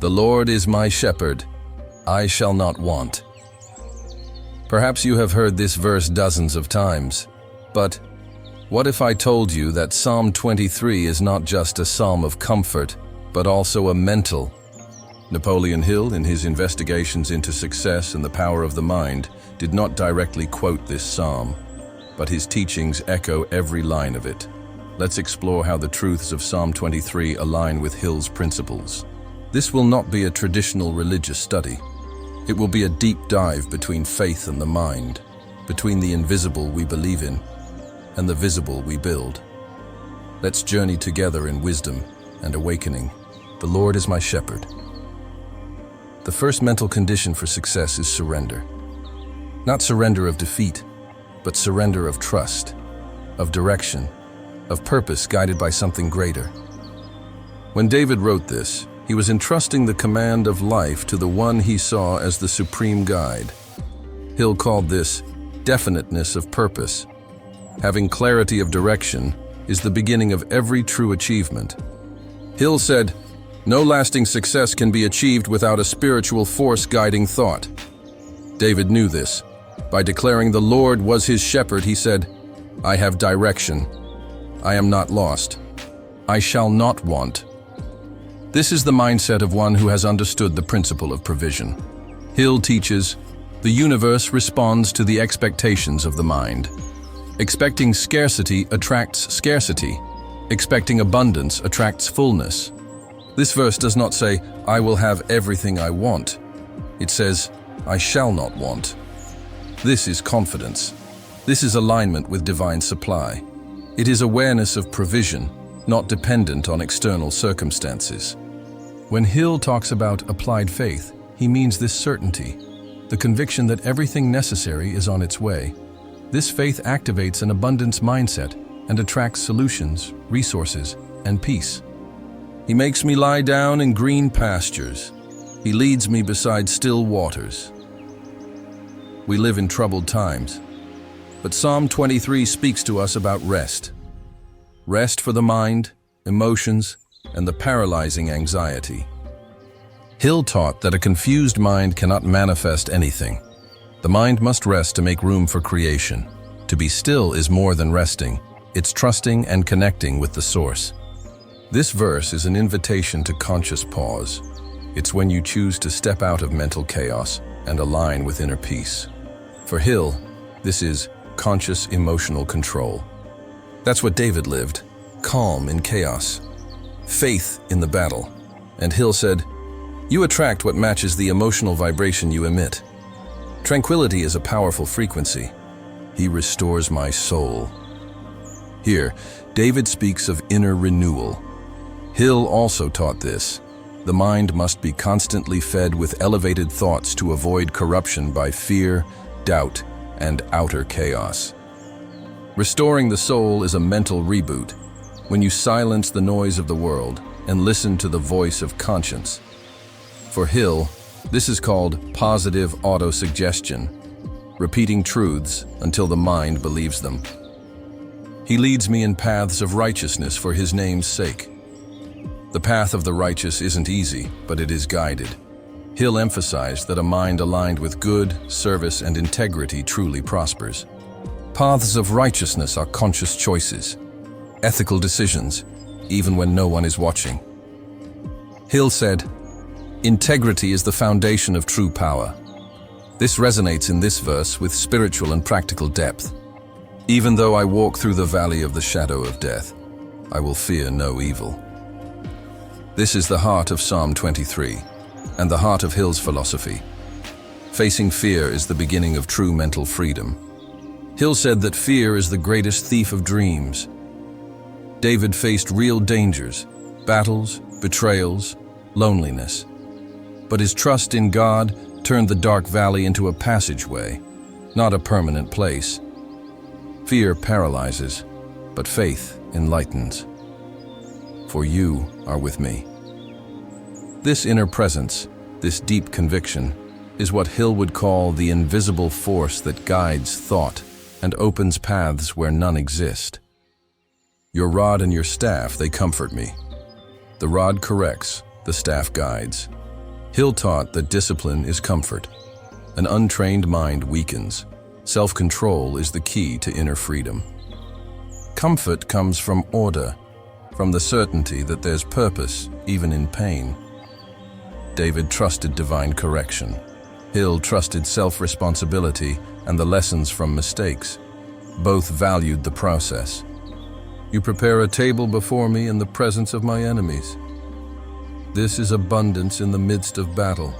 "The Lord is my shepherd, I shall not want." Perhaps you have heard this verse dozens of times, but what if I told you that Psalm 23 is not just a psalm of comfort, but also a mental? Napoleon Hill, in his investigations into success and the power of the mind, did not directly quote this psalm, but his teachings echo every line of it. Let's explore how the truths of Psalm 23 align with Hill's principles. This will not be a traditional religious study. It will be a deep dive between faith and the mind, between the invisible we believe in and the visible we build. Let's journey together in wisdom and awakening. The Lord is my shepherd. The first mental condition for success is surrender. Not surrender of defeat, but surrender of trust, of direction, of purpose guided by something greater. When David wrote this, he was entrusting the command of life to the one he saw as the supreme guide. Hill called this definiteness of purpose. Having clarity of direction is the beginning of every true achievement. Hill said, "No lasting success can be achieved without a spiritual force guiding thought." David knew this. By declaring the Lord was his shepherd, he said, "I have direction. I am not lost. I shall not want." This is the mindset of one who has understood the principle of provision. Hill teaches, the universe responds to the expectations of the mind. Expecting scarcity attracts scarcity. Expecting abundance attracts fullness. This verse does not say, "I will have everything I want." It says, "I shall not want." This is confidence. This is alignment with divine supply. It is awareness of provision, not dependent on external circumstances. When Hill talks about applied faith, he means this certainty, the conviction that everything necessary is on its way. This faith activates an abundance mindset and attracts solutions, resources, and peace. He makes me lie down in green pastures. He leads me beside still waters. We live in troubled times, but Psalm 23 speaks to us about rest. Rest for the mind, emotions, and the paralyzing anxiety. Hill taught that a confused mind cannot manifest anything. The mind must rest to make room for creation. To be still is more than resting. It's trusting and connecting with the source. This verse is an invitation to conscious pause. It's when you choose to step out of mental chaos and align with inner peace. For Hill, this is conscious emotional control. That's what David lived, calm in chaos, faith in the battle. And Hill said, "You attract what matches the emotional vibration you emit." Tranquility is a powerful frequency. He restores my soul. Here, David speaks of inner renewal. Hill also taught this. The mind must be constantly fed with elevated thoughts to avoid corruption by fear, doubt, and outer chaos. Restoring the soul is a mental reboot, when you silence the noise of the world and listen to the voice of conscience. For Hill, this is called positive autosuggestion, repeating truths until the mind believes them. He leads me in paths of righteousness for his name's sake. The path of the righteous isn't easy, but it is guided. Hill emphasized that a mind aligned with good, service, and integrity truly prospers. Paths of righteousness are conscious choices, ethical decisions, even when no one is watching. Hill said, "Integrity is the foundation of true power." This resonates in this verse with spiritual and practical depth. Even though I walk through the valley of the shadow of death, I will fear no evil. This is the heart of Psalm 23, and the heart of Hill's philosophy. Facing fear is the beginning of true mental freedom. Hill said that fear is the greatest thief of dreams. David faced real dangers, battles, betrayals, loneliness. But his trust in God turned the dark valley into a passageway, not a permanent place. Fear paralyzes, but faith enlightens. For you are with me. This inner presence, this deep conviction, is what Hill would call the invisible force that guides thought and opens paths where none exist. Your rod and your staff, they comfort me. The rod corrects, the staff guides. Hill taught that discipline is comfort. An untrained mind weakens. Self-control is the key to inner freedom. Comfort comes from order, from the certainty that there's purpose, even in pain. David trusted divine correction. Hill trusted self-responsibility and the lessons from mistakes. Both valued the process. You prepare a table before me in the presence of my enemies. This is abundance in the midst of battle,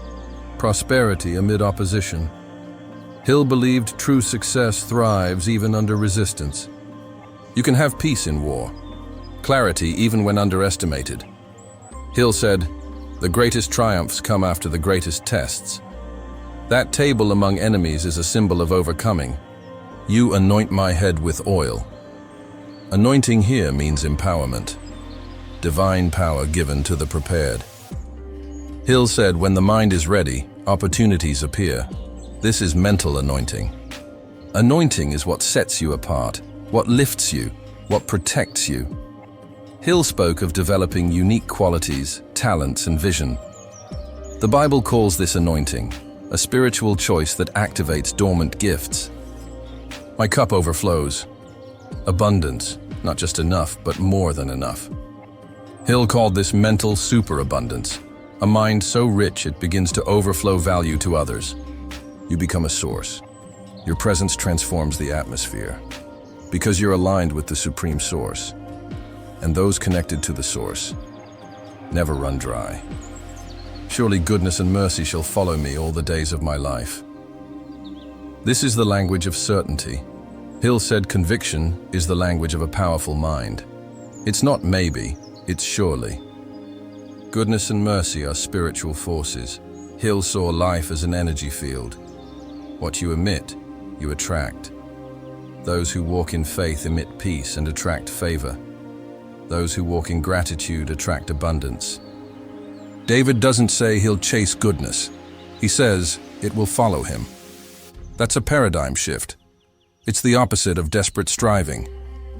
prosperity amid opposition. Hill believed true success thrives even under resistance. You can have peace in war, clarity even when underestimated. Hill said, "The greatest triumphs come after the greatest tests." That table among enemies is a symbol of overcoming. You anoint my head with oil. Anointing here means empowerment, divine power given to the prepared. Hill said, when the mind is ready, opportunities appear. This is mental anointing. Anointing is what sets you apart, what lifts you, what protects you. Hill spoke of developing unique qualities, talents, and vision. The Bible calls this anointing, a spiritual choice that activates dormant gifts. My cup overflows. Abundance, not just enough, but more than enough. Hill called this mental superabundance, a mind so rich it begins to overflow value to others. You become a source. Your presence transforms the atmosphere, because you're aligned with the supreme source, and those connected to the source never run dry. Surely goodness and mercy shall follow me all the days of my life. This is the language of certainty. Hill said conviction is the language of a powerful mind. It's not maybe, it's surely. Goodness and mercy are spiritual forces. Hill saw life as an energy field. What you emit, you attract. Those who walk in faith emit peace and attract favor. Those who walk in gratitude attract abundance. David doesn't say he'll chase goodness. He says it will follow him. That's a paradigm shift. It's the opposite of desperate striving.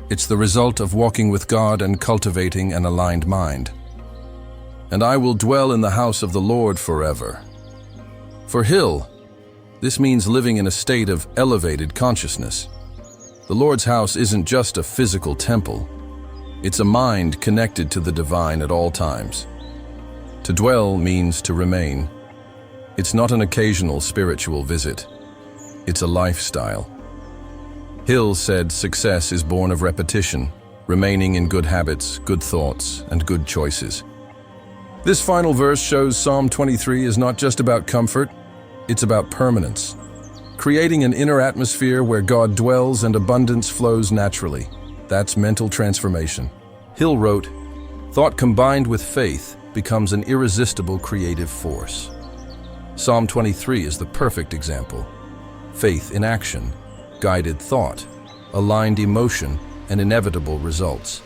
It's the result of walking with God and cultivating an aligned mind. And I will dwell in the house of the Lord forever. For Hill, this means living in a state of elevated consciousness. The Lord's house isn't just a physical temple. It's a mind connected to the divine at all times. To dwell means to remain. It's not an occasional spiritual visit. It's a lifestyle. Hill said success is born of repetition, remaining in good habits, good thoughts, and good choices. This final verse shows Psalm 23 is not just about comfort, it's about permanence. Creating an inner atmosphere where God dwells and abundance flows naturally. That's mental transformation. Hill wrote, "Thought combined with faith becomes an irresistible creative force." Psalm 23 is the perfect example. Faith in action, guided thought, aligned emotion, and inevitable results.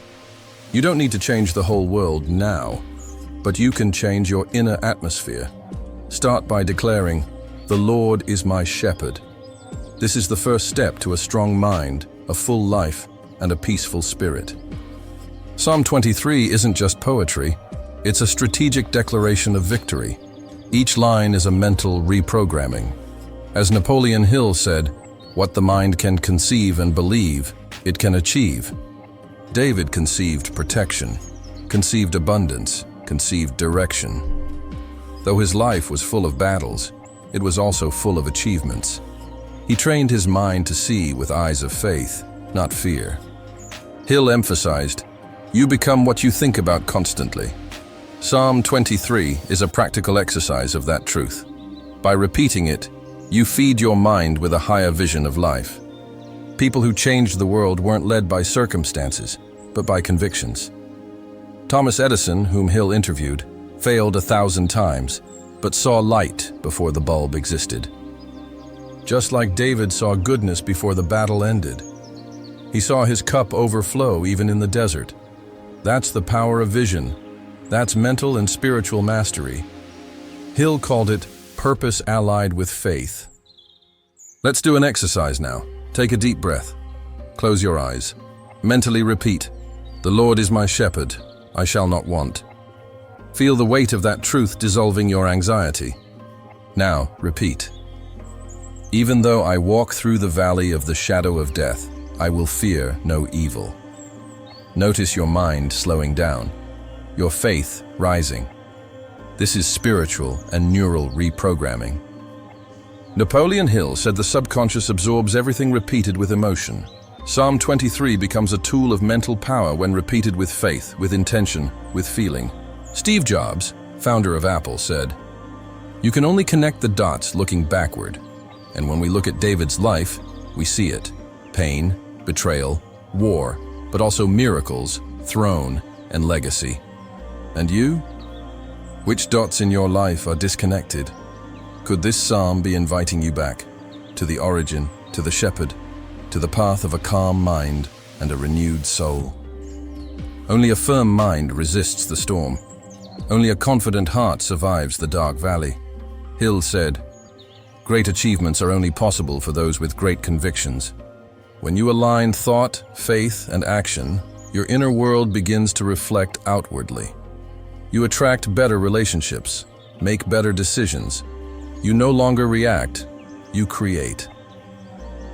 You don't need to change the whole world now, but you can change your inner atmosphere. Start by declaring, "The Lord is my shepherd." This is the first step to a strong mind, a full life, and a peaceful spirit. Psalm 23 isn't just poetry, it's a strategic declaration of victory. Each line is a mental reprogramming. As Napoleon Hill said, what the mind can conceive and believe, it can achieve. David conceived protection, conceived abundance, conceived direction. Though his life was full of battles, it was also full of achievements. He trained his mind to see with eyes of faith, not fear. Hill emphasized, "You become what you think about constantly." Psalm 23 is a practical exercise of that truth. By repeating it, you feed your mind with a higher vision of life. People who changed the world weren't led by circumstances, but by convictions. Thomas Edison, whom Hill interviewed, failed 1,000 times, but saw light before the bulb existed. Just like David saw goodness before the battle ended. He saw his cup overflow even in the desert. That's the power of vision. That's mental and spiritual mastery. Hill called it purpose allied with faith. Let's do an exercise now. Take a deep breath. Close your eyes. Mentally repeat, "The Lord is my shepherd, I shall not want." Feel the weight of that truth dissolving your anxiety. Now, repeat. Even though I walk through the valley of the shadow of death, I will fear no evil. Notice your mind slowing down, your faith rising. This is spiritual and neural reprogramming. Napoleon Hill said the subconscious absorbs everything repeated with emotion. Psalm 23 becomes a tool of mental power when repeated with faith, with intention, with feeling. Steve Jobs, founder of Apple, said, "You can only connect the dots looking backward." And when we look at David's life, we see it. Pain, betrayal, war, but also miracles, throne, and legacy. And you? Which dots in your life are disconnected? Could this psalm be inviting you back to the origin, to the shepherd, to the path of a calm mind and a renewed soul? Only a firm mind resists the storm. Only a confident heart survives the dark valley. Hill said, "Great achievements are only possible for those with great convictions." When you align thought, faith, and action, your inner world begins to reflect outwardly. You attract better relationships, make better decisions. You no longer react, you create.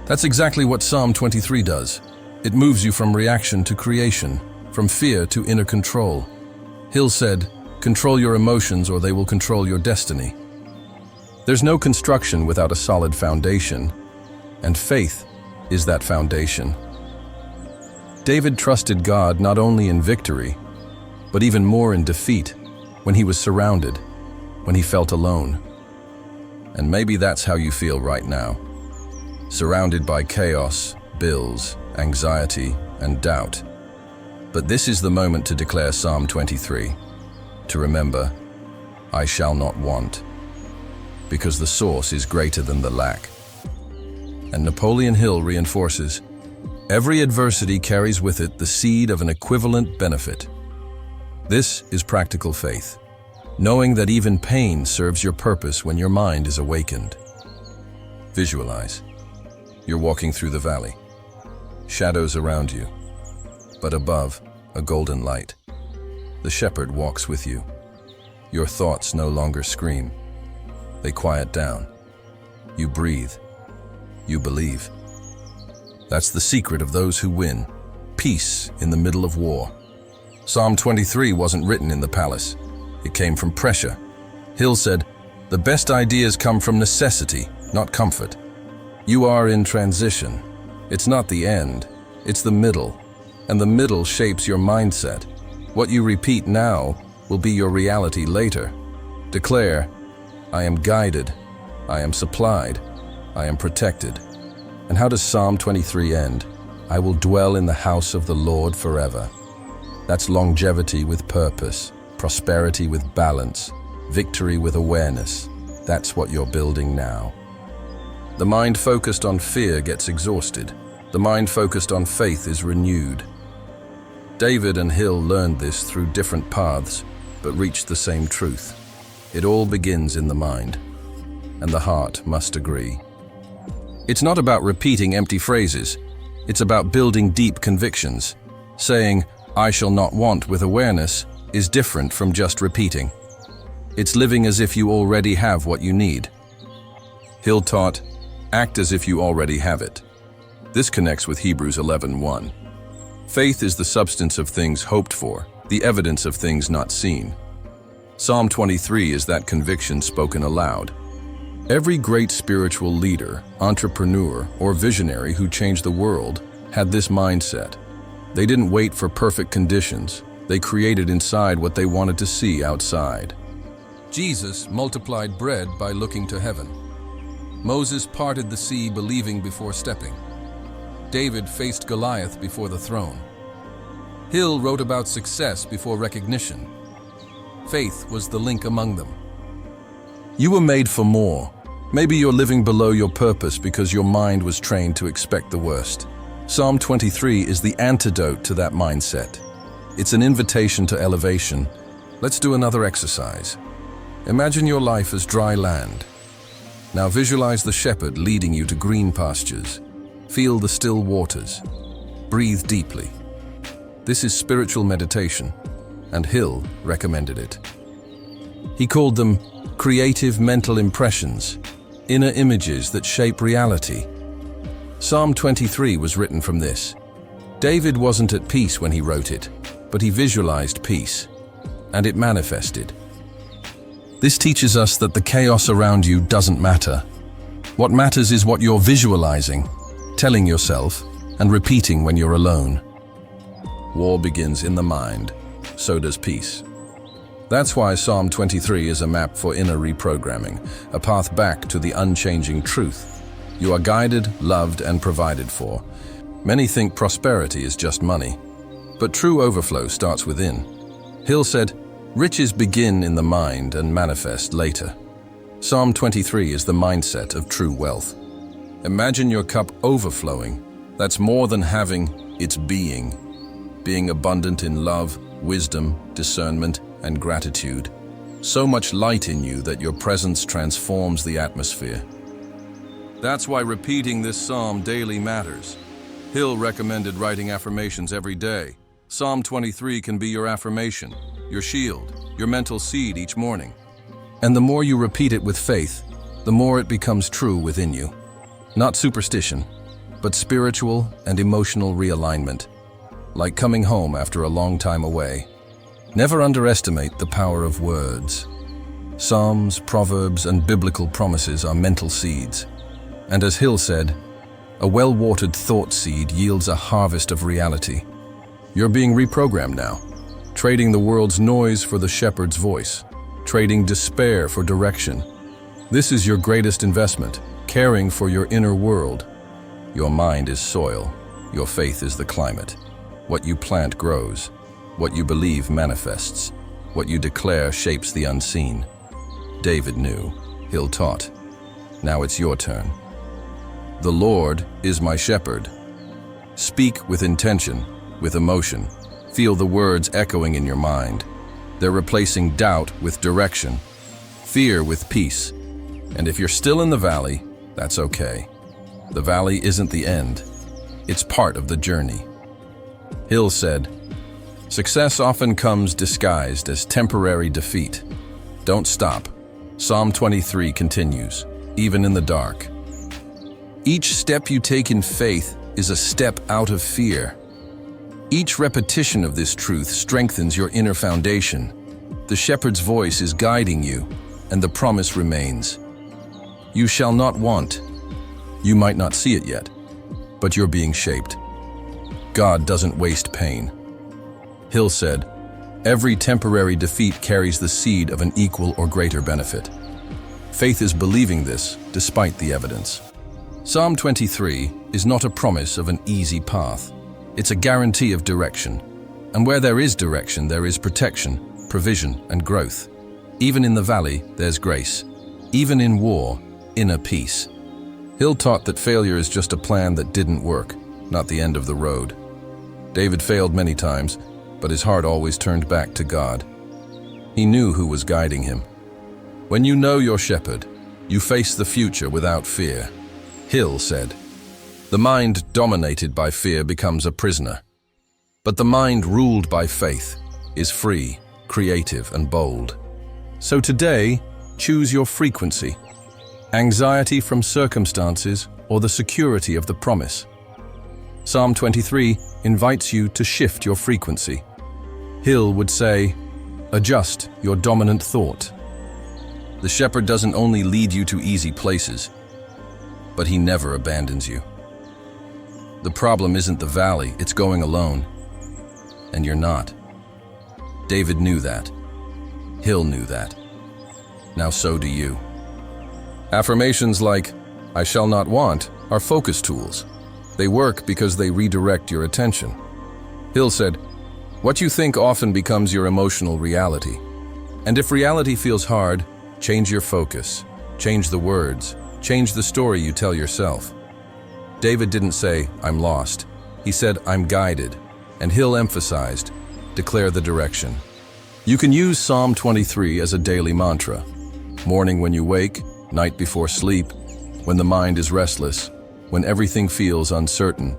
That's exactly what Psalm 23 does. It moves you from reaction to creation, from fear to inner control. Hill said, "Control your emotions or they will control your destiny." There's no construction without a solid foundation, and faith is that foundation. David trusted God not only in victory, but even more in defeat, when he was surrounded, when he felt alone. And maybe that's how you feel right now, surrounded by chaos, bills, anxiety, and doubt. But this is the moment to declare Psalm 23, to remember, "I shall not want," because the source is greater than the lack. And Napoleon Hill reinforces, every adversity carries with it the seed of an equivalent benefit. This is practical faith, knowing that even pain serves your purpose when your mind is awakened. Visualize. You're walking through the valley. Shadows around you, but above, a golden light. The shepherd walks with you. Your thoughts no longer scream. They quiet down. You breathe. You believe. That's the secret of those who win. Peace in the middle of war. Psalm 23 wasn't written in the palace. It came from pressure. Hill said, "The best ideas come from necessity, not comfort." You are in transition. It's not the end, it's the middle. And the middle shapes your mindset. What you repeat now will be your reality later. Declare, "I am guided, I am supplied, I am protected." And how does Psalm 23 end? "I will dwell in the house of the Lord forever." That's longevity with purpose, prosperity with balance, victory with awareness. That's what you're building now. The mind focused on fear gets exhausted. The mind focused on faith is renewed. David and Hill learned this through different paths, but reached the same truth. It all begins in the mind, and the heart must agree. It's not about repeating empty phrases. It's about building deep convictions. Saying, "I shall not want" with awareness is different from just repeating. It's living as if you already have what you need. Hill taught, "Act as if you already have it." This connects with Hebrews 11:1. Faith is the substance of things hoped for, the evidence of things not seen. Psalm 23 is that conviction spoken aloud. Every great spiritual leader, entrepreneur, or visionary who changed the world had this mindset. They didn't wait for perfect conditions. They created inside what they wanted to see outside. Jesus multiplied bread by looking to heaven. Moses parted the sea believing before stepping. David faced Goliath before the throne. Hill wrote about success before recognition. Faith was the link among them. You were made for more. Maybe you're living below your purpose because your mind was trained to expect the worst. Psalm 23 is the antidote to that mindset. It's an invitation to elevation. Let's do another exercise. Imagine your life as dry land. Now visualize the shepherd leading you to green pastures. Feel the still waters. Breathe deeply. This is spiritual meditation, and Hill recommended it. He called them creative mental impressions, inner images that shape reality. Psalm 23 was written from this. David wasn't at peace when he wrote it, but he visualized peace, and it manifested. This teaches us that the chaos around you doesn't matter. What matters is what you're visualizing, telling yourself, and repeating when you're alone. War begins in the mind, so does peace. That's why Psalm 23 is a map for inner reprogramming, a path back to the unchanging truth. You are guided, loved, and provided for. Many think prosperity is just money, but true overflow starts within. Hill said, "Riches begin in the mind and manifest later." Psalm 23 is the mindset of true wealth. Imagine your cup overflowing. That's more than having, it's being. Being abundant in love, wisdom, discernment, and gratitude. So much light in you that your presence transforms the atmosphere. That's why repeating this psalm daily matters. Hill recommended writing affirmations every day. Psalm 23 can be your affirmation, your shield, your mental seed each morning. And the more you repeat it with faith, the more it becomes true within you. Not superstition, but spiritual and emotional realignment. Like coming home after a long time away. Never underestimate the power of words. Psalms, proverbs, and biblical promises are mental seeds. And as Hill said, a well-watered thought seed yields a harvest of reality. You're being reprogrammed now, trading the world's noise for the shepherd's voice, trading despair for direction. This is your greatest investment, caring for your inner world. Your mind is soil, your faith is the climate. What you plant grows, what you believe manifests, what you declare shapes the unseen. David knew, Hill taught. Now it's your turn. The Lord is my shepherd. Speak with intention, with emotion. Feel the words echoing in your mind. They're replacing doubt with direction, fear with peace. And if you're still in the valley, that's okay. The valley isn't the end. It's part of the journey. Hill said, "Success often comes disguised as temporary defeat. Don't stop." Psalm 23 continues, even in the dark. Each step you take in faith is a step out of fear. Each repetition of this truth strengthens your inner foundation. The shepherd's voice is guiding you, and the promise remains. You shall not want. You might not see it yet, but you're being shaped. God doesn't waste pain. Hill said, "Every temporary defeat carries the seed of an equal or greater benefit." Faith is believing this despite the evidence. Psalm 23 is not a promise of an easy path. It's a guarantee of direction. And where there is direction, there is protection, provision, and growth. Even in the valley, there's grace. Even in war, inner peace. Hill taught that failure is just a plan that didn't work, not the end of the road. David failed many times, but his heart always turned back to God. He knew who was guiding him. When you know your shepherd, you face the future without fear. Hill said, "The mind dominated by fear becomes a prisoner. But the mind ruled by faith is free, creative, and bold." So today, choose your frequency. Anxiety from circumstances or the security of the promise. Psalm 23 invites you to shift your frequency. Hill would say, adjust your dominant thought. The shepherd doesn't only lead you to easy places, but he never abandons you. The problem isn't the valley, it's going alone. And you're not. David knew that. Hill knew that. Now so do you. Affirmations like, "I shall not want," are focus tools. They work because they redirect your attention. Hill said, "What you think often becomes your emotional reality. And if reality feels hard, change your focus, change the words, change the story you tell yourself." David didn't say, "I'm lost." He said, "I'm guided." And Hill emphasized, "Declare the direction." You can use Psalm 23 as a daily mantra. Morning when you wake, night before sleep, when the mind is restless, when everything feels uncertain.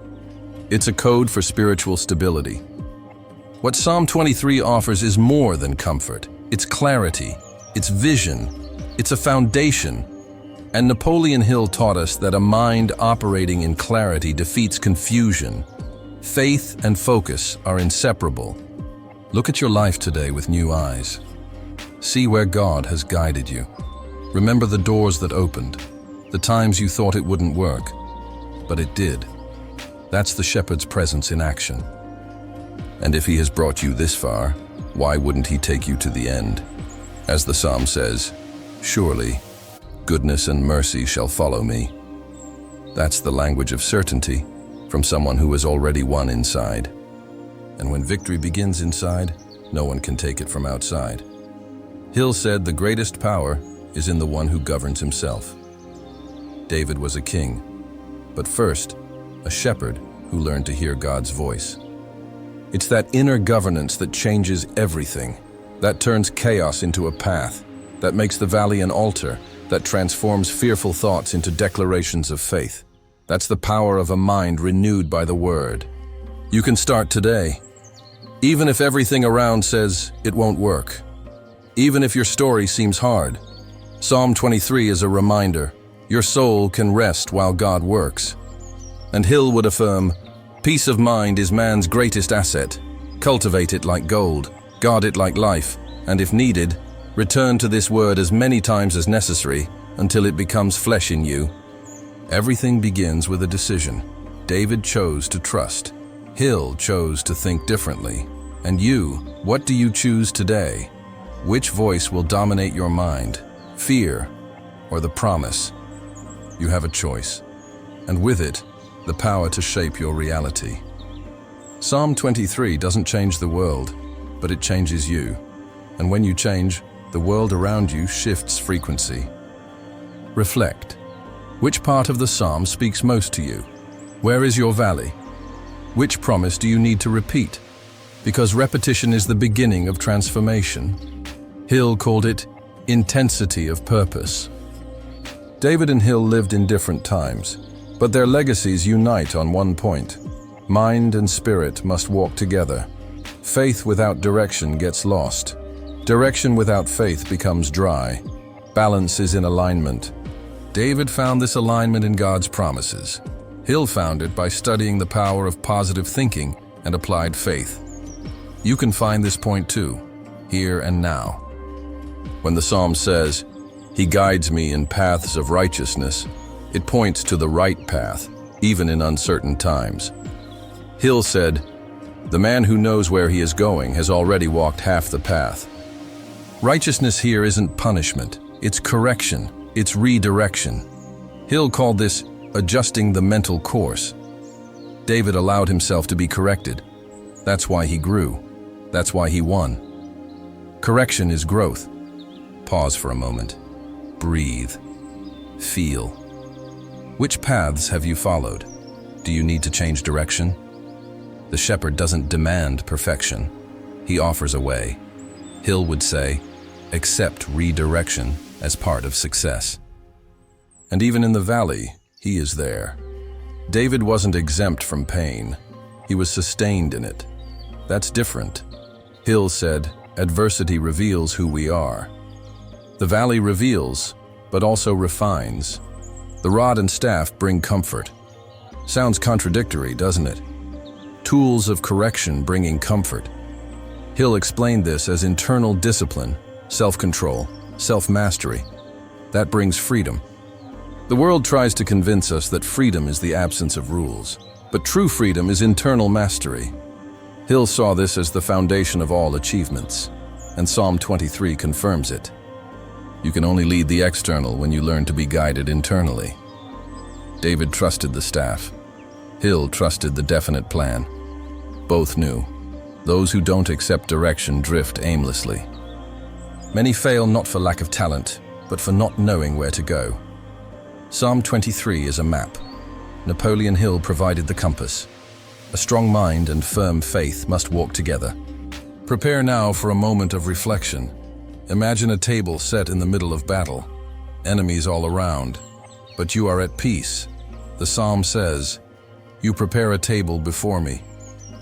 It's a code for spiritual stability. What Psalm 23 offers is more than comfort. It's clarity. it's vision, it's a foundation. And Napoleon Hill taught us that a mind operating in clarity defeats confusion. Faith and focus are inseparable. Look at your life today with new eyes. See where God has guided you. Remember the doors that opened, the times you thought it wouldn't work, but it did. That's the shepherd's presence in action. And if he has brought you this far, why wouldn't he take you to the end? As the psalm says, surely goodness and mercy shall follow me. That's the language of certainty from someone who has already won inside. And when victory begins inside, no one can take it from outside. Hill said the greatest power is in the one who governs himself. David was a king, but first, a shepherd who learned to hear God's voice. It's that inner governance that changes everything, that turns chaos into a path, that makes the valley an altar, that transforms fearful thoughts into declarations of faith. That's the power of a mind renewed by the Word. You can start today, even if everything around says it won't work. Even if your story seems hard. Psalm 23 is a reminder, your soul can rest while God works. And Hill would affirm, peace of mind is man's greatest asset. Cultivate it like gold, guard it like life, and if needed, return to this word as many times as necessary until it becomes flesh in you. Everything begins with a decision. David chose to trust. Hill chose to think differently. And you, what do you choose today? Which voice will dominate your mind? Fear or the promise? You have a choice, and with it, the power to shape your reality. Psalm 23 doesn't change the world, but it changes you. And when you change, the world around you shifts frequency. Reflect. Which part of the psalm speaks most to you? Where is your valley? Which promise do you need to repeat? Because repetition is the beginning of transformation. Hill called it intensity of purpose. David and Hill lived in different times, but their legacies unite on one point. Mind and spirit must walk together. Faith without direction gets lost. Direction without faith becomes dry. Balance is in alignment. David found this alignment in God's promises. Hill found it by studying the power of positive thinking and applied faith. You can find this point too, here and now. When the psalm says, "He guides me in paths of righteousness," it points to the right path, even in uncertain times. Hill said, "The man who knows where he is going has already walked half the path." Righteousness here isn't punishment, it's correction, it's redirection. Hill called this adjusting the mental course. David allowed himself to be corrected. That's why he grew. That's why he won. Correction is growth. Pause for a moment. Breathe. Feel. Which paths have you followed? Do you need to change direction? The shepherd doesn't demand perfection. He offers a way. Hill would say, accept redirection as part of success. And even in the valley, he is there. David wasn't exempt from pain. He was sustained in it. That's different. Hill said, adversity reveals who we are. The valley reveals, but also refines. The rod and staff bring comfort. Sounds contradictory, doesn't it? Tools of correction bringing comfort. Hill explained this as internal discipline, self-control, self-mastery. That brings freedom. The world tries to convince us that freedom is the absence of rules, but true freedom is internal mastery. Hill saw this as the foundation of all achievements, and Psalm 23 confirms it. You can only lead the external when you learn to be guided internally. David trusted the staff. Hill trusted the definite plan. Both knew. Those who don't accept direction drift aimlessly. Many fail not for lack of talent, but for not knowing where to go. Psalm 23 is a map. Napoleon Hill provided the compass. A strong mind and firm faith must walk together. Prepare now for a moment of reflection. Imagine a table set in the middle of battle. Enemies all around, but you are at peace. The psalm says, "You prepare a table before me."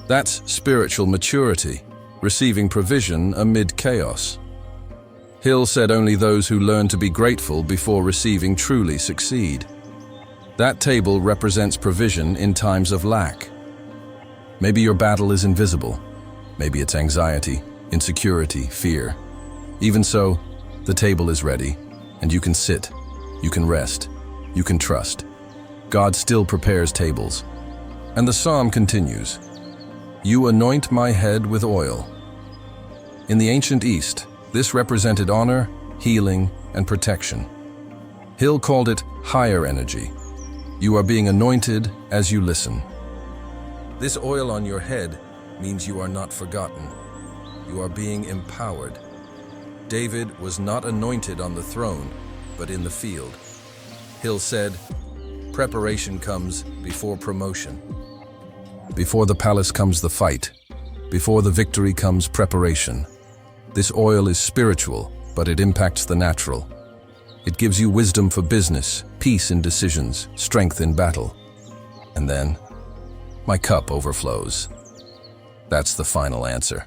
That's spiritual maturity, receiving provision amid chaos. Hill said only those who learn to be grateful before receiving truly succeed. That table represents provision in times of lack. Maybe your battle is invisible. Maybe it's anxiety, insecurity, fear. Even so, the table is ready, and you can sit, you can rest, you can trust. God still prepares tables. And the psalm continues, "You anoint my head with oil." In the ancient East, this represented honor, healing, and protection. Hill called it higher energy. You are being anointed as you listen. This oil on your head means you are not forgotten. You are being empowered. David was not anointed on the throne, but in the field. Hill said, "Preparation comes before promotion." Before the palace comes the fight. Before the victory comes preparation. This oil is spiritual, but it impacts the natural. It gives you wisdom for business, peace in decisions, strength in battle. And then, my cup overflows. That's the final answer.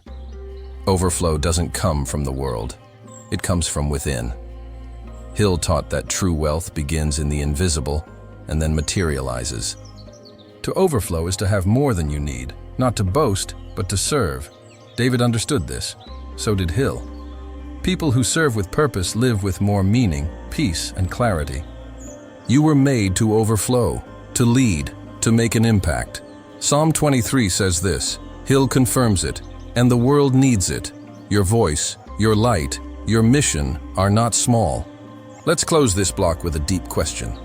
Overflow doesn't come from the world. It comes from within. Hill taught that true wealth begins in the invisible and then materializes. To overflow is to have more than you need, not to boast, but to serve. David understood this. So did Hill. People who serve with purpose live with more meaning, peace, and clarity. You were made to overflow, to lead, to make an impact. Psalm 23 says this. Hill confirms it, and the world needs it. Your voice, your light, your mission are not small. Let's close this block with a deep question.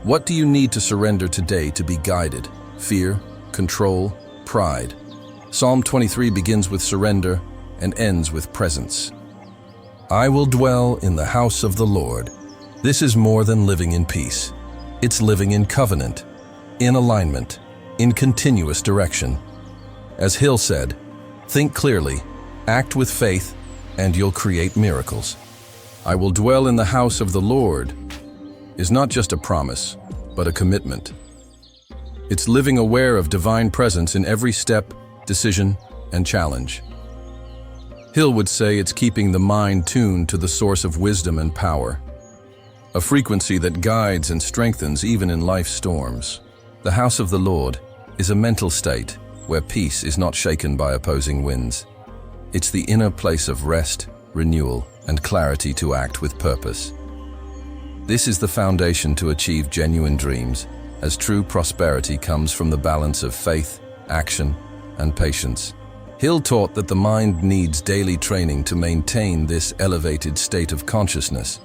What do you need to surrender today to be guided? Fear, control, pride. Psalm 23 begins with surrender and ends with presence. I will dwell in the house of the Lord. This is more than living in peace. It's living in covenant, in alignment, in continuous direction. As Hill said, think clearly, act with faith, and you'll create miracles. I will dwell in the house of the Lord is not just a promise, but a commitment. It's living aware of divine presence in every step, decision, and challenge. Hill would say it's keeping the mind tuned to the source of wisdom and power, a frequency that guides and strengthens even in life's storms. The house of the Lord is a mental state where peace is not shaken by opposing winds. It's the inner place of rest, renewal, and clarity to act with purpose. This is the foundation to achieve genuine dreams, as true prosperity comes from the balance of faith, action, and patience. Hill taught that the mind needs daily training to maintain this elevated state of consciousness.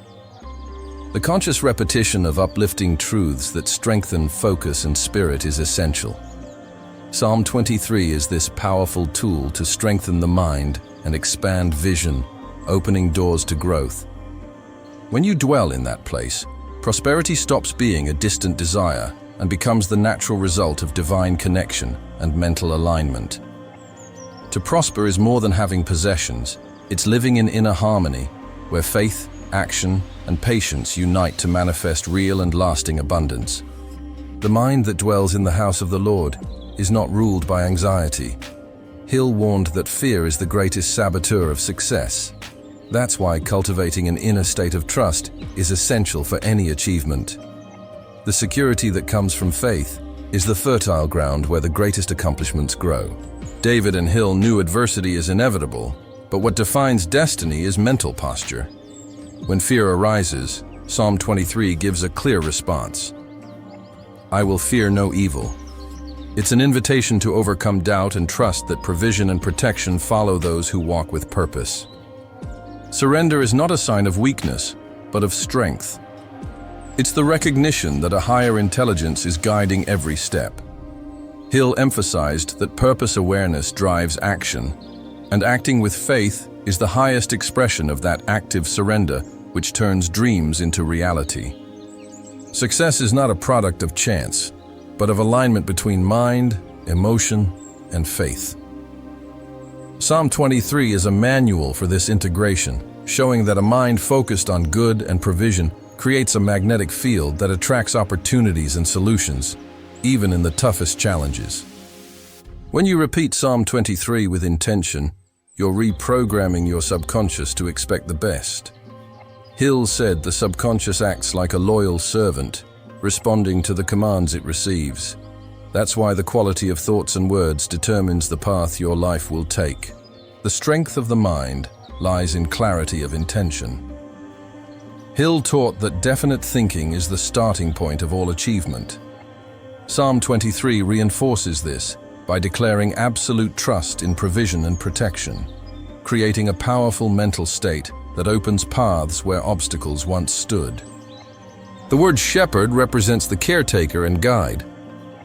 The conscious repetition of uplifting truths that strengthen focus and spirit is essential. Psalm 23 is this powerful tool to strengthen the mind and expand vision, opening doors to growth. When you dwell in that place, prosperity stops being a distant desire and becomes the natural result of divine connection and mental alignment. To prosper is more than having possessions. It's living in inner harmony, where faith, action, and patience unite to manifest real and lasting abundance. The mind that dwells in the house of the Lord is not ruled by anxiety. Hill warned that fear is the greatest saboteur of success. That's why cultivating an inner state of trust is essential for any achievement. The security that comes from faith is the fertile ground where the greatest accomplishments grow. David and Hill knew adversity is inevitable, but what defines destiny is mental posture. When fear arises, Psalm 23 gives a clear response. I will fear no evil. It's an invitation to overcome doubt and trust that provision and protection follow those who walk with purpose. Surrender is not a sign of weakness, but of strength. It's the recognition that a higher intelligence is guiding every step. Hill emphasized that purpose awareness drives action, and acting with faith is the highest expression of that active surrender which turns dreams into reality. Success is not a product of chance, but of alignment between mind, emotion, and faith. Psalm 23 is a manual for this integration, showing that a mind focused on good and provision creates a magnetic field that attracts opportunities and solutions, even in the toughest challenges. When you repeat Psalm 23 with intention, you're reprogramming your subconscious to expect the best. Hill said the subconscious acts like a loyal servant, responding to the commands it receives. That's why the quality of thoughts and words determines the path your life will take. The strength of the mind lies in clarity of intention. Hill taught that definite thinking is the starting point of all achievement. Psalm 23 reinforces this by declaring absolute trust in provision and protection, creating a powerful mental state that opens paths where obstacles once stood. The word shepherd represents the caretaker and guide.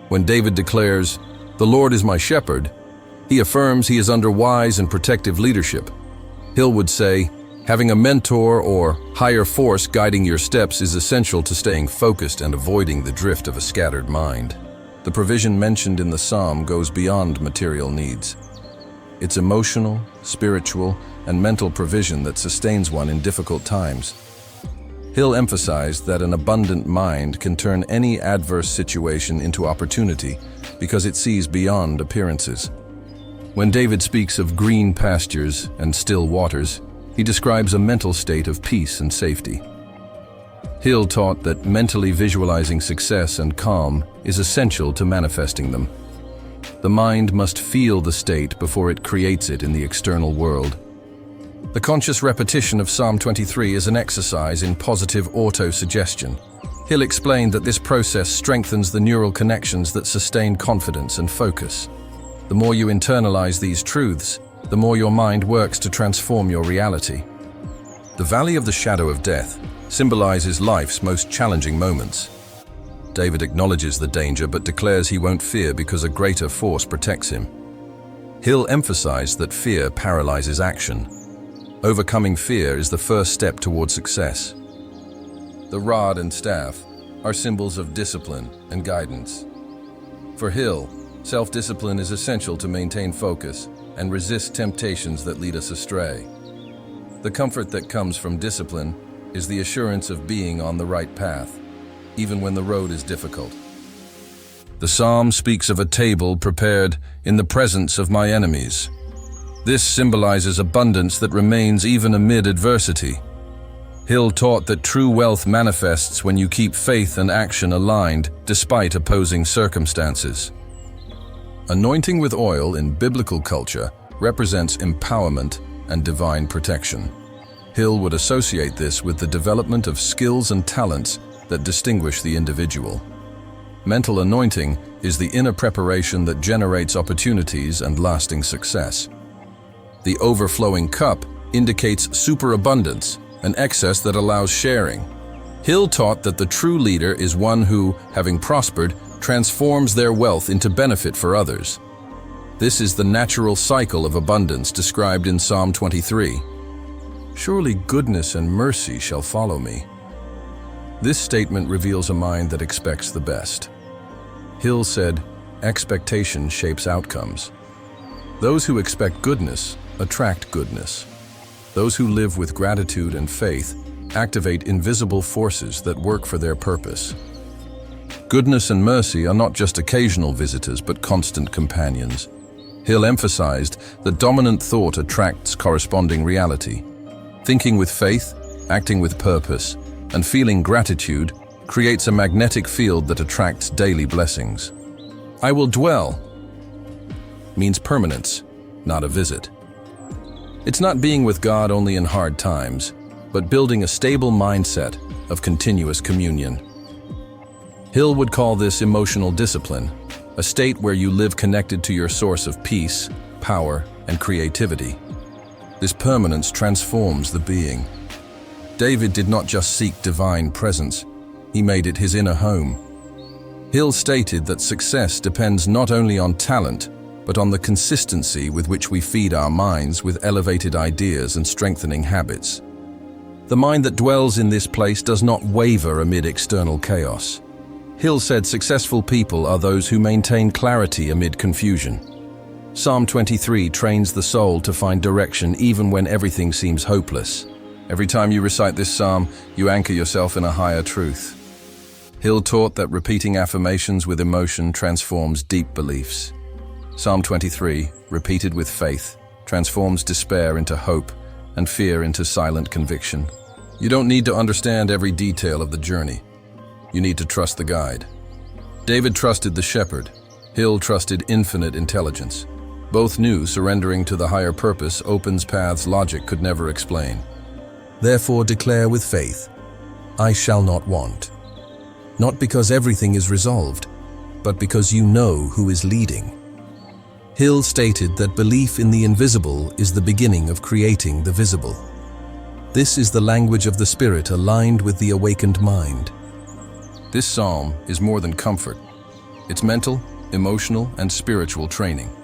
When David declares, "The Lord is my shepherd," he affirms he is under wise and protective leadership. Hill would say, having a mentor or higher force guiding your steps is essential to staying focused and avoiding the drift of a scattered mind. The provision mentioned in the psalm goes beyond material needs. It's emotional, spiritual, and mental provision that sustains one in difficult times. Hill emphasized that an abundant mind can turn any adverse situation into opportunity because it sees beyond appearances. When David speaks of green pastures and still waters, he describes a mental state of peace and safety. Hill taught that mentally visualizing success and calm is essential to manifesting them. The mind must feel the state before it creates it in the external world. The conscious repetition of Psalm 23 is an exercise in positive auto-suggestion. Hill explained that this process strengthens the neural connections that sustain confidence and focus. The more you internalize these truths, the more your mind works to transform your reality. The Valley of the Shadow of Death symbolizes life's most challenging moments. David acknowledges the danger but declares he won't fear because a greater force protects him. Hill emphasized that fear paralyzes action. Overcoming fear is the first step toward success. The rod and staff are symbols of discipline and guidance. For Hill, self-discipline is essential to maintain focus and resist temptations that lead us astray. The comfort that comes from discipline is the assurance of being on the right path, even when the road is difficult. The psalm speaks of a table prepared in the presence of my enemies. This symbolizes abundance that remains even amid adversity. Hill taught that true wealth manifests when you keep faith and action aligned despite opposing circumstances. Anointing with oil in biblical culture represents empowerment and divine protection. Hill would associate this with the development of skills and talents that distinguish the individual. Mental anointing is the inner preparation that generates opportunities and lasting success. The overflowing cup indicates superabundance, an excess that allows sharing. Hill taught that the true leader is one who, having prospered, transforms their wealth into benefit for others. This is the natural cycle of abundance described in Psalm 23. Surely goodness and mercy shall follow me. This statement reveals a mind that expects the best. Hill said, expectation shapes outcomes. Those who expect goodness attract goodness. Those who live with gratitude and faith activate invisible forces that work for their purpose. Goodness and mercy are not just occasional visitors but constant companions. Hill emphasized that dominant thought attracts corresponding reality. Thinking with faith, acting with purpose, and feeling gratitude creates a magnetic field that attracts daily blessings. I will dwell means permanence, not a visit. It's not being with God only in hard times, but building a stable mindset of continuous communion. Hill would call this emotional discipline, a state where you live connected to your source of peace, power, and creativity. This permanence transforms the being. David did not just seek divine presence, he made it his inner home. Hill stated that success depends not only on talent, but on the consistency with which we feed our minds with elevated ideas and strengthening habits. The mind that dwells in this place does not waver amid external chaos. Hill said successful people are those who maintain clarity amid confusion. Psalm 23 trains the soul to find direction even when everything seems hopeless. Every time you recite this psalm, you anchor yourself in a higher truth. Hill taught that repeating affirmations with emotion transforms deep beliefs. Psalm 23, repeated with faith, transforms despair into hope and fear into silent conviction. You don't need to understand every detail of the journey. You need to trust the guide. David trusted the shepherd. Hill trusted infinite intelligence. Both knew surrendering to the higher purpose opens paths logic could never explain. Therefore declare with faith, I shall not want. Not because everything is resolved, but because you know who is leading. Hill stated that belief in the invisible is the beginning of creating the visible. This is the language of the spirit aligned with the awakened mind. This psalm is more than comfort. It's mental, emotional, and spiritual training.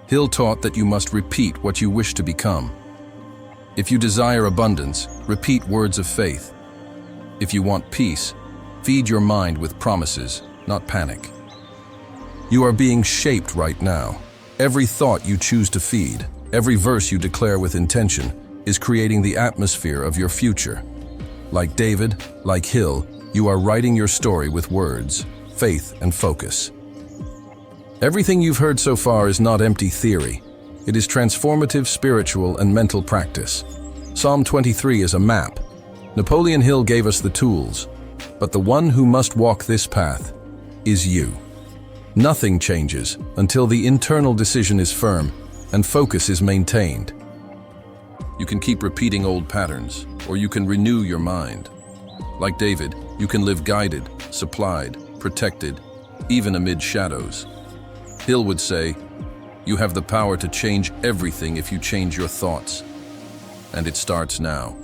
Hill taught that you must repeat what you wish to become. If you desire abundance, repeat words of faith. If you want peace, feed your mind with promises, not panic. You are being shaped right now. Every thought you choose to feed, every verse you declare with intention, is creating the atmosphere of your future. Like David, like Hill, you are writing your story with words, faith, and focus. Everything you've heard so far is not empty theory. It is transformative spiritual and mental practice. Psalm 23 is a map. Napoleon Hill gave us the tools, but the one who must walk this path is you. Nothing changes until the internal decision is firm and focus is maintained. You can keep repeating old patterns, or you can renew your mind. Like David, you can live guided, supplied, protected, even amid shadows. Hill would say, you have the power to change everything if you change your thoughts. And it starts now.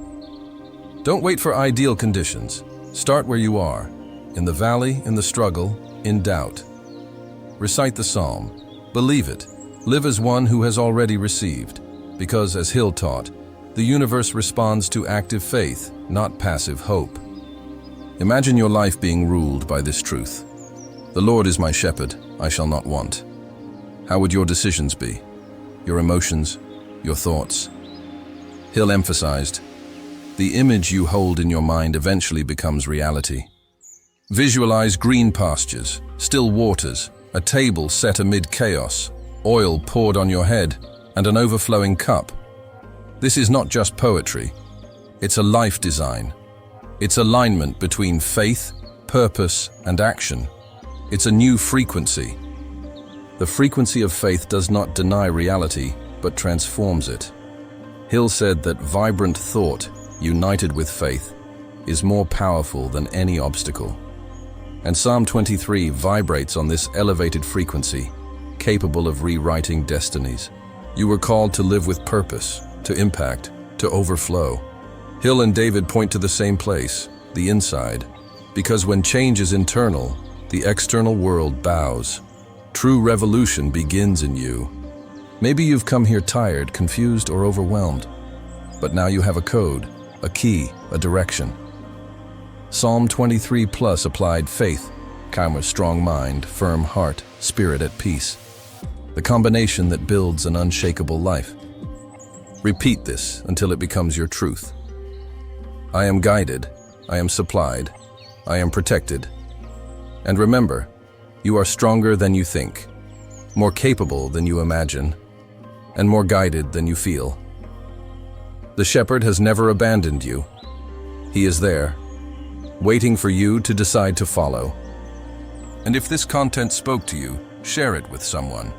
Don't wait for ideal conditions. Start where you are, in the valley, in the struggle, in doubt. Recite the psalm. Believe it. Live as one who has already received. Because, as Hill taught, the universe responds to active faith, not passive hope. Imagine your life being ruled by this truth. The Lord is my shepherd, I shall not want. How would your decisions be? Your emotions, your thoughts? Hill emphasized, the image you hold in your mind eventually becomes reality. Visualize green pastures, still waters, a table set amid chaos, oil poured on your head, and an overflowing cup. This is not just poetry. It's a life design. It's alignment between faith, purpose, and action. It's a new frequency. The frequency of faith does not deny reality, but transforms it. Hill said that vibrant thought, united with faith, is more powerful than any obstacle. And Psalm 23 vibrates on this elevated frequency, capable of rewriting destinies. You were called to live with purpose, to impact, to overflow. Hill and David point to the same place, the inside, because when change is internal, the external world bows. True revolution begins in you. Maybe you've come here tired, confused, or overwhelmed, but now you have a code, a key, a direction. Psalm 23 plus applied faith, calm, strong mind, firm heart, spirit at peace. The combination that builds an unshakable life. Repeat this until it becomes your truth. I am guided, I am supplied, I am protected. And remember, you are stronger than you think, more capable than you imagine, and more guided than you feel. The shepherd has never abandoned you. He is there, waiting for you to decide to follow. And if this content spoke to you, share it with someone.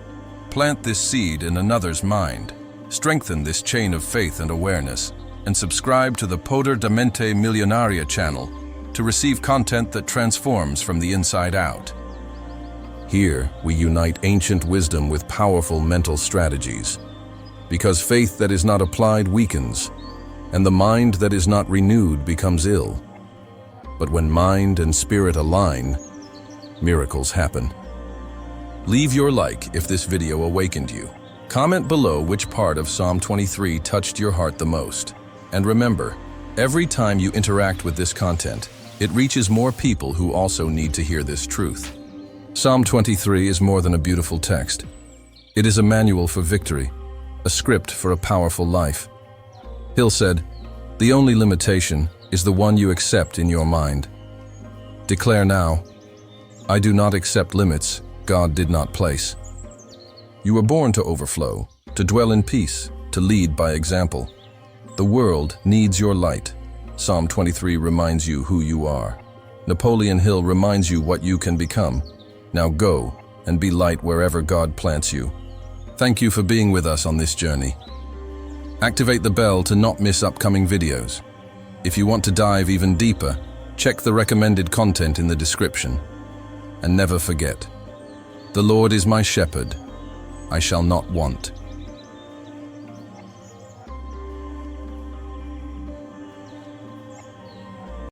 Plant this seed in another's mind. Strengthen this chain of faith and awareness, and subscribe to the Poder da Mente Millionaire channel to receive content that transforms from the inside out. Here, we unite ancient wisdom with powerful mental strategies. Because faith that is not applied weakens, and the mind that is not renewed becomes ill. But when mind and spirit align, miracles happen. Leave your like if this video awakened you. Comment below which part of Psalm 23 touched your heart the most. And remember, every time you interact with this content, it reaches more people who also need to hear this truth. Psalm 23 is more than a beautiful text. It is a manual for victory, a script for a powerful life. Hill said, the only limitation is the one you accept in your mind. Declare now, I do not accept limits God did not place. You were born to overflow, to dwell in peace, to lead by example. The world needs your light, Psalm 23 reminds you who you are. Napoleon Hill reminds you what you can become. Now go and be light wherever God plants you. Thank you for being with us on this journey. Activate the bell to not miss upcoming videos. If you want to dive even deeper, check the recommended content in the description. And never forget, the Lord is my shepherd, I shall not want.